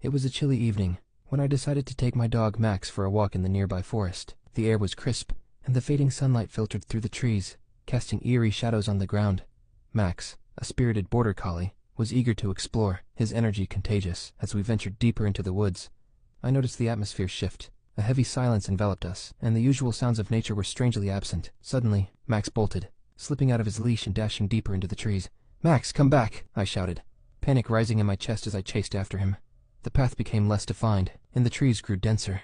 It was a chilly evening when I decided to take my dog Max for a walk in the nearby forest. The air was crisp, and the fading sunlight filtered through the trees, casting eerie shadows on the ground. Max, a spirited border collie, was eager to explore, his energy contagious. As we ventured deeper into the woods, I noticed the atmosphere shift. A heavy silence enveloped us, and the usual sounds of nature were strangely absent. Suddenly, Max bolted, slipping out of his leash and dashing deeper into the trees. "Max, come back!" I shouted, panic rising in my chest as I chased after him. The path became less defined, and the trees grew denser.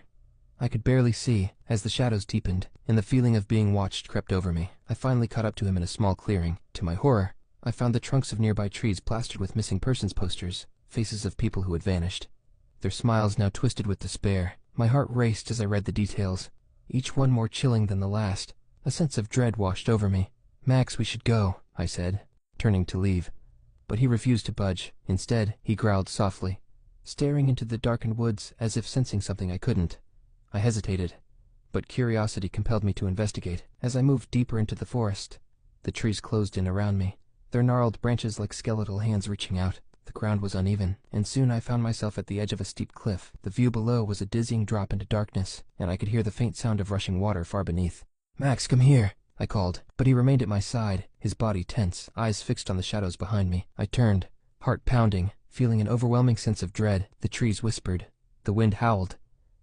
I could barely see as the shadows deepened, and the feeling of being watched crept over me. I finally caught up to him in a small clearing. To my horror, I found the trunks of nearby trees plastered with missing persons posters, faces of people who had vanished, their smiles now twisted with despair. My heart raced as I read the details, each one more chilling than the last. A sense of dread washed over me. "Max, we should go," I said, turning to leave. But he refused to budge. Instead, he growled softly, staring into the darkened woods as if sensing something I couldn't. I hesitated, but curiosity compelled me to investigate. As I moved deeper into the forest, the trees closed in around me, their gnarled branches like skeletal hands reaching out. The ground was uneven, and soon I found myself at the edge of a steep cliff. The view below was a dizzying drop into darkness, and I could hear the faint sound of rushing water far beneath. "Max, come here," I called, but he remained at my side, his body tense, eyes fixed on the shadows behind me. I turned, heart pounding, feeling an overwhelming sense of dread. The trees whispered, the wind howled,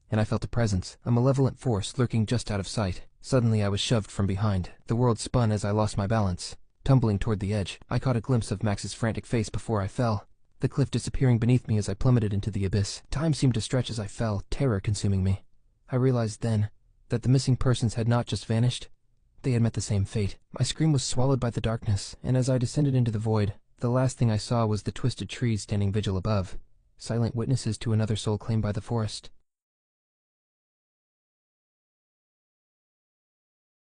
and I felt a presence, a malevolent force lurking just out of sight. Suddenly I was shoved from behind. The world spun as I lost my balance. Tumbling toward the edge, I caught a glimpse of Max's frantic face before I fell, the cliff disappearing beneath me as I plummeted into the abyss. Time seemed to stretch as I fell, terror consuming me. I realized then that the missing persons had not just vanished, they had met the same fate. My scream was swallowed by the darkness, and as I descended into the void, the last thing I saw was the twisted trees standing vigil above, silent witnesses to another soul claimed by the forest.